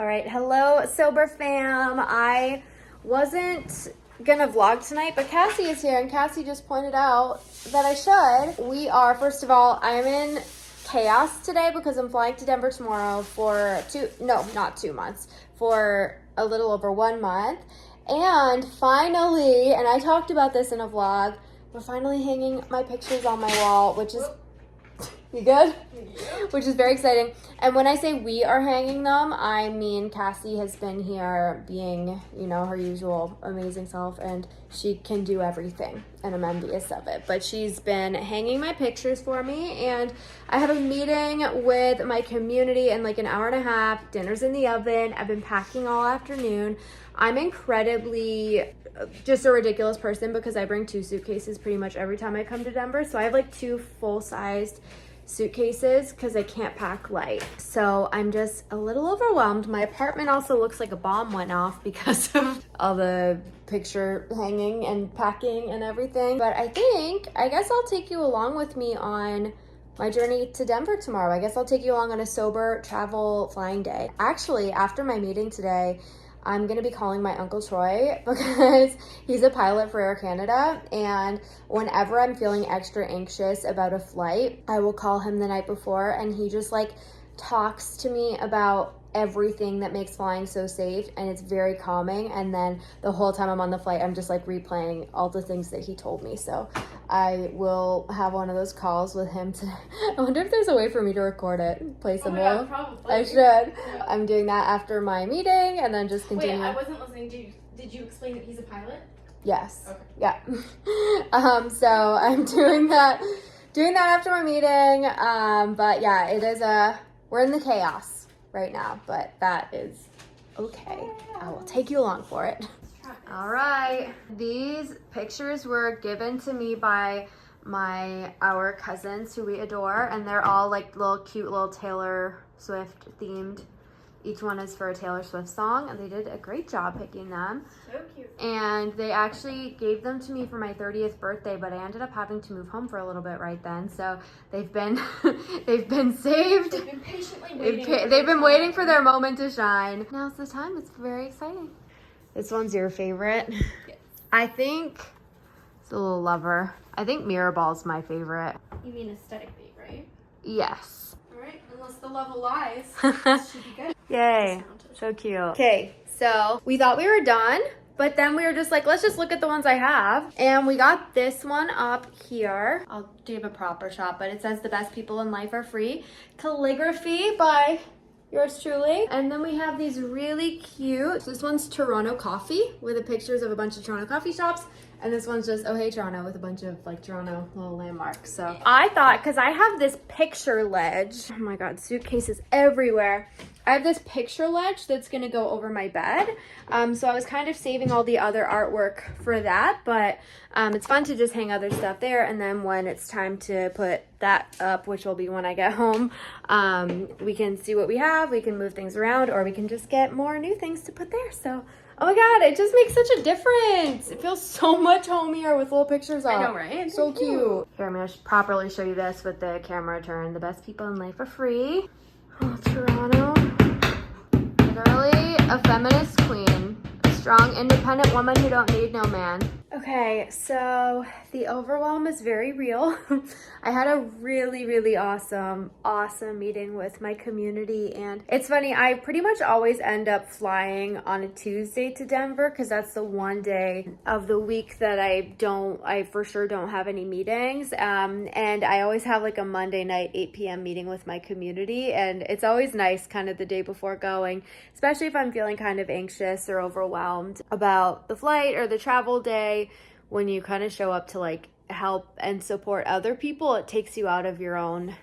right, hello Sober fam. I wasn't gonna vlog tonight, but Cassie is here and Cassie just pointed out that I should. We are, first of all, I'm in chaos today because I'm flying to Denver tomorrow for not 2 months, for a little over 1 month. And finally, and I talked about this in a vlog, we're finally hanging my pictures on my wall, which is, you good? Yeah. Which is very exciting. And when I say we are hanging them, I mean Cassie has been here being, her usual amazing self, and she can do everything, and I'm envious of it. But she's been hanging my pictures for me, and I have a meeting with my community in like an hour and a half. Dinner's in the oven. I've been packing all afternoon. I'm incredibly just a ridiculous person because I bring 2 suitcases pretty much every time I come to Denver. So I have like 2 full-sized suitcases because I can't pack light. So I'm just a little overwhelmed. My apartment also looks like a bomb went off because of all the picture hanging and packing and everything. But I guess I'll take you along with me on my journey to Denver tomorrow. I guess I'll take you along on a sober travel flying day. Actually, after my meeting today, I'm gonna be calling my Uncle Troy because he's a pilot for Air Canada, and whenever I'm feeling extra anxious about a flight, I will call him the night before, and he just like talks to me about everything that makes flying so safe, and it's very calming. And then the whole time I'm on the flight, I'm just like replaying all the things that he told me. So I will have one of those calls with him today. I wonder if there's a way for me to record it, play some more. Probably. I should. Yeah. I'm doing that after my meeting, and then just continue. Wait, I wasn't listening. Did you explain that he's a pilot? Yes. Okay. Yeah. So I'm doing that after my meeting. But yeah, it is we're in the chaos right now, but that is okay. I will take you along for it. All right. These pictures were given to me by our cousins who we adore, and they're all like cute little Taylor Swift themed. Each one is for a Taylor Swift song, and they did a great job picking them. So cute. And they actually gave them to me for my 30th birthday, but I ended up having to move home for a little bit right then. So they've been saved. They've been patiently waiting. They've been waiting for their moment to shine. Now's the time. It's very exciting. This one's your favorite. Yes. I think it's a little lover. I think Mirrorball's my favorite. You mean aesthetically, right? Yes. All right. Unless the level lies, this should be good. Yay. So cute. Okay, so we thought we were done, but then we were just like, let's just look at the ones I have. And we got this one up here. I'll give a proper shot, but it says "The best people in life are free." Calligraphy by yours truly. And then we have these really cute, this one's Toronto Coffee with the pictures of a bunch of Toronto coffee shops. And this one's just, oh hey Toronto, with a bunch of like Toronto little landmarks. So I thought, because I have this picture ledge, oh my God, suitcases everywhere. I have this picture ledge that's gonna go over my bed. So I was kind of saving all the other artwork for that, but it's fun to just hang other stuff there. And then when it's time to put that up, which will be when I get home, we can see what we have, we can move things around, or we can just get more new things to put there. So, oh my God, it just makes such a difference. It feels so much homier with little pictures up. I know, right? It's so cute. Here, I'm gonna properly show you this with the camera turned. The best people in life are free. Oh, Toronto. Literally a feminist queen. A strong, independent woman who don't need no man. Okay, so the overwhelm is very real. I had a really, really awesome meeting with my community, and it's funny, I pretty much always end up flying on a Tuesday to Denver because that's the one day of the week that I for sure don't have any meetings. And I always have like a Monday night 8 p.m. meeting with my community, and it's always nice kind of the day before going, especially if I'm feeling kind of anxious or overwhelmed about the flight or the travel day. When you kind of show up to like help and support other people, it takes you out of your own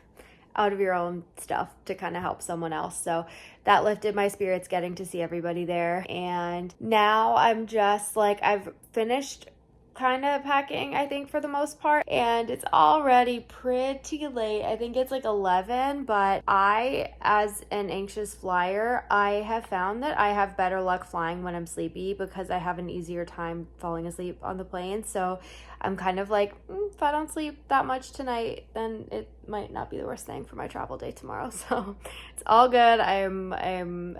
stuff to kind of help someone else. So that lifted my spirits getting to see everybody there. And now I'm just like, I've finished kind of packing, I think, for the most part, and it's already pretty late. I think it's like 11, but I, as an anxious flyer, I have found that I have better luck flying when I'm sleepy because I have an easier time falling asleep on the plane. So I'm kind of like, if I don't sleep that much tonight, then it might not be the worst thing for my travel day tomorrow. So it's all good. I'm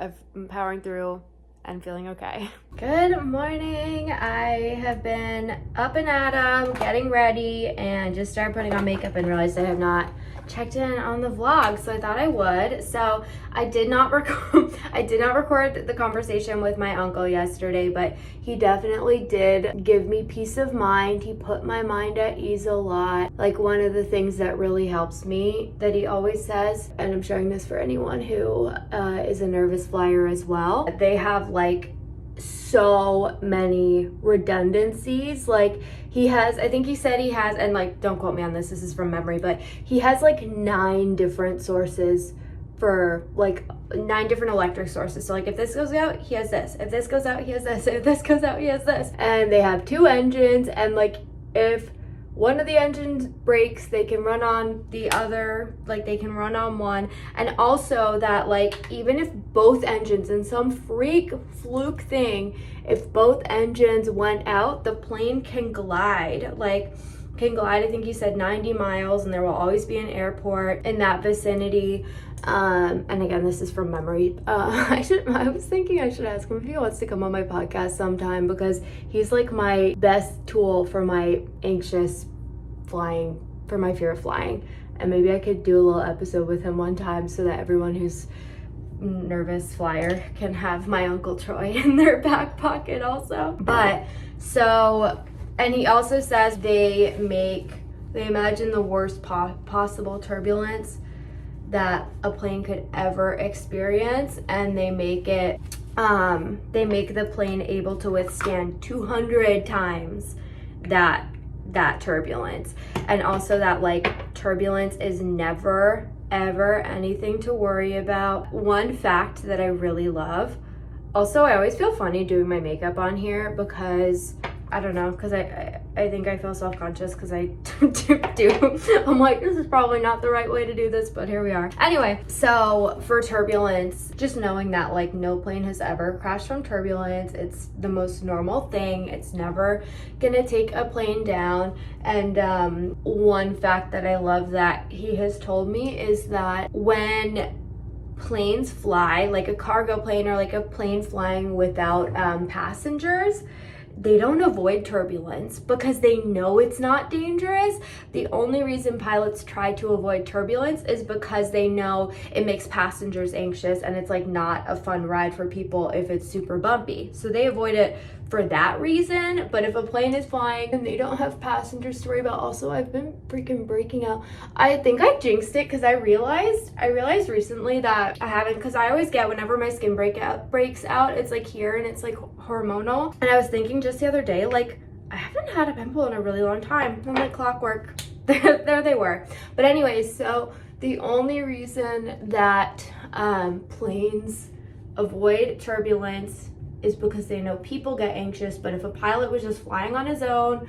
powering through and feeling okay. Good morning. I have been up and at 'em, getting ready, and just started putting on makeup and realized I have not checked in on the vlog, so I thought I would. So I did not record the conversation with my uncle yesterday, but he definitely did give me peace of mind. He put my mind at ease a lot. Like, one of the things that really helps me that he always says, and I'm sharing this for anyone who is a nervous flyer as well, they have like so many redundancies. Like, he has, I think he said he has, and like, don't quote me on this is from memory, but he has like 9 different sources for like 9 different electric sources. So like, if this goes out, he has this. If this goes out, he has this. If this goes out, he has this. And they have 2 engines, and like, if one of the engines breaks, they can run on the other, like they can run on one. And also that, like, even if both engines, in some fluke thing, if both engines went out, the plane can glide. I think he said 90 miles, and there will always be an airport in that vicinity. And again, this is from memory. I was thinking I should ask him if he wants to come on my podcast sometime, because he's like my best tool for my anxious flying, for my fear of flying. And maybe I could do a little episode with him one time so that everyone who's nervous flyer can have my Uncle Troy in their back pocket also. But so, and he also says they imagine the worst possible turbulence that a plane could ever experience, and they make the plane able to withstand 200 times that turbulence. And also that, like, turbulence is never ever anything to worry about. One fact that I really love, also, I always feel funny doing my makeup on here because I don't know, because I think I feel self-conscious because I do. I'm like, this is probably not the right way to do this, but here we are. Anyway, so for turbulence, just knowing that like no plane has ever crashed from turbulence, it's the most normal thing. It's never gonna take a plane down. And one fact that I love that he has told me is that when planes fly, like a cargo plane or like a plane flying without passengers, they don't avoid turbulence because they know it's not dangerous. The only reason pilots try to avoid turbulence is because they know it makes passengers anxious, and it's like not a fun ride for people if it's super bumpy. So they avoid it for that reason. But if a plane is flying and they don't have passengers to worry about, also, I've been freaking breaking out. I think I jinxed it because I realized recently that I haven't, because I always get, whenever my skin breaks out, it's like here and it's like hormonal. And I was thinking just the other day, like, I haven't had a pimple in a really long time. I'm like clockwork. There they were. But anyways, so the only reason that planes avoid turbulence is because they know people get anxious. But if a pilot was just flying on his own,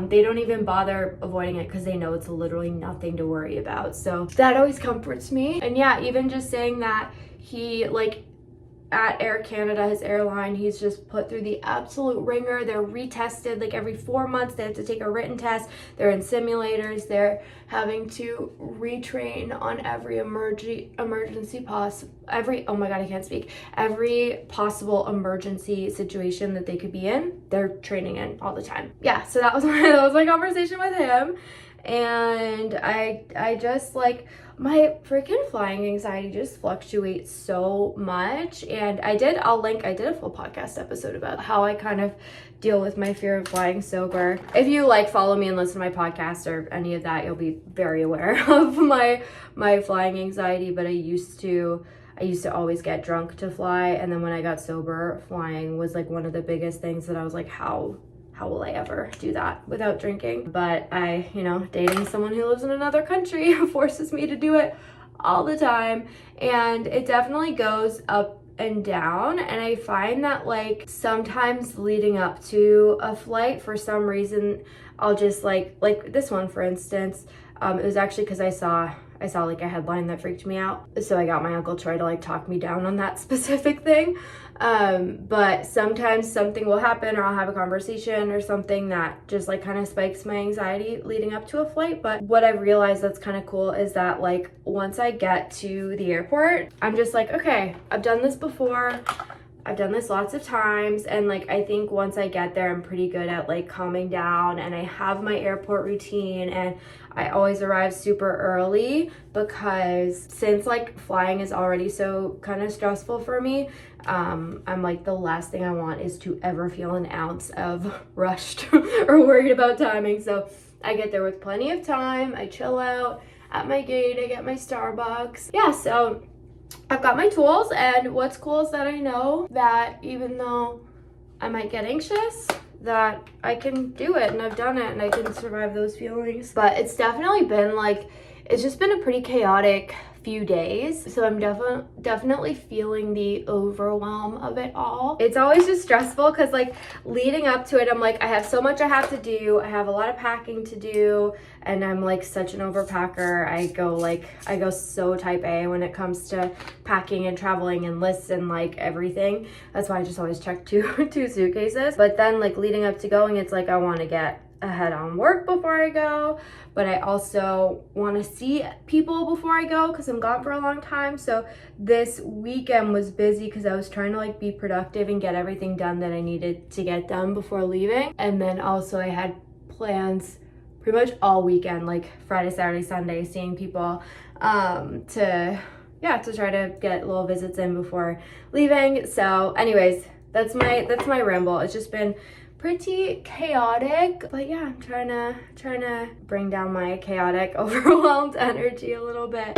they don't even bother avoiding it because they know it's literally nothing to worry about. So that always comforts me. And yeah, even just saying that he, like, at Air Canada, his airline, he's just put through the absolute ringer. They're retested like every 4 months. They have to take a written test. They're in simulators. They're having to retrain on every every possible emergency situation that they could be in. They're training in all the time. Yeah, so that was my conversation with him. And I just, like, my freaking flying anxiety just fluctuates so much. And I did a full podcast episode about how I kind of deal with my fear of flying sober. If you like follow me and listen to my podcast or any of that, you'll be very aware of my flying anxiety. But I used to always get drunk to fly, and then when I got sober, flying was like one of the biggest things that I was like, how will I ever do that without drinking? But dating someone who lives in another country forces me to do it all the time. And it definitely goes up and down, and I find that like sometimes leading up to a flight, for some reason I'll just like this one for instance, it was actually because I saw like a headline that freaked me out, so I got my Uncle Troy to like talk me down on that specific thing. But sometimes something will happen, or I'll have a conversation or something that just like kind of spikes my anxiety leading up to a flight. But what I've realized that's kind of cool is that like once I get to the airport, I'm just like, okay, I've done this before, I've done this lots of times, and like I think once I get there, I'm pretty good at like calming down, and I have my airport routine, and I always arrive super early because since like flying is already so kind of stressful for me, I'm like the last thing I want is to ever feel an ounce of rushed or worried about timing. So I get there with plenty of time, I chill out at my gate, I get my Starbucks. Yeah, so I've got my tools, and what's cool is that I know that even though I might get anxious, that I can do it, and I've done it, and I can survive those feelings. But it's definitely been like, it's just been a pretty chaotic few days, so I'm definitely feeling the overwhelm of it all. It's always just stressful because like leading up to it, I'm like, I have so much I have to do, I have a lot of packing to do, and I'm like such an overpacker. I go so type A when it comes to packing and traveling and lists and like everything. That's why I just always check two suitcases. But then like leading up to going, it's like I want to get ahead on work before I go, but I also want to see people before I go because I'm gone for a long time. So this weekend was busy because I was trying to like be productive and get everything done that I needed to get done before leaving. And then also I had plans pretty much all weekend, like Friday, Saturday, Sunday, seeing people to try to get little visits in before leaving. So anyways, that's my ramble. It's just been pretty chaotic, but yeah, I'm trying to bring down my chaotic, overwhelmed energy a little bit.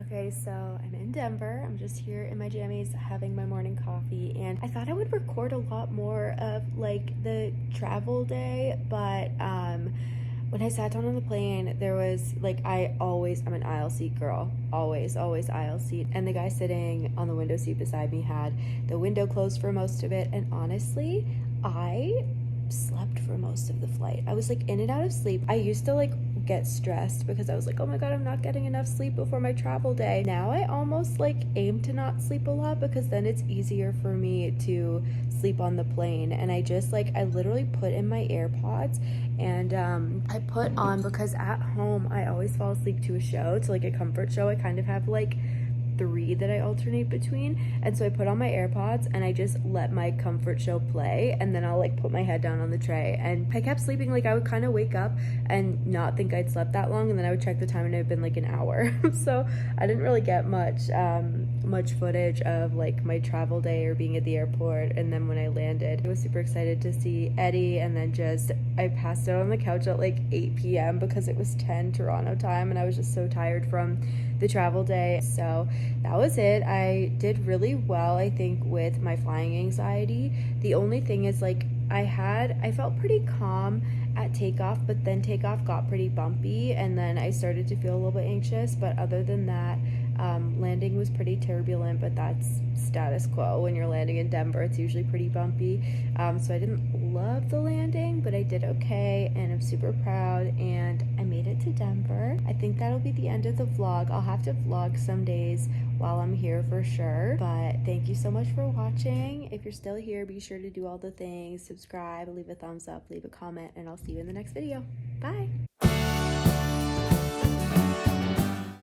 Okay, so I'm in Denver. I'm just here in my jammies having my morning coffee, and I thought I would record a lot more of like the travel day, but when I sat down on the plane, there was like, I'm an aisle seat girl, always aisle seat. And the guy sitting on the window seat beside me had the window closed for most of it. And honestly, I slept for most of the flight. I was like in and out of sleep. I used to like get stressed because I was like, oh my God, I'm not getting enough sleep before my travel day. Now I almost like aim to not sleep a lot because then it's easier for me to sleep on the plane. And I just like, I literally put in my AirPods and I put on, because at home I always fall asleep to a show, to like a comfort show. I kind of have like 3 that I alternate between, and so I put on my AirPods and I just let my comfort show play, and then I'll like put my head down on the tray, and I kept sleeping. Like I would kind of wake up and not think I'd slept that long, and then I would check the time and it had been like an hour. So I didn't really get much footage of like my travel day or being at the airport. And then when I landed, I was super excited to see Eddie, and then I passed out on the couch at like 8 p.m. because it was 10 Toronto time, and I was just so tired from the travel day. So that was it. I did really well, I think, with my flying anxiety. The only thing is like I felt pretty calm at takeoff, but then takeoff got pretty bumpy, and then I started to feel a little bit anxious. But other than that, landing was pretty turbulent, but that's status quo. When you're landing in Denver, it's usually pretty bumpy. So I didn't love the landing, but I did okay, and I'm super proud, and I made it to Denver. I think that'll be the end of the vlog. I'll have to vlog some days while I'm here for sure, but thank you so much for watching. If you're still here, be sure to do all the things, subscribe, leave a thumbs up, leave a comment, and I'll see you in the next video. Bye.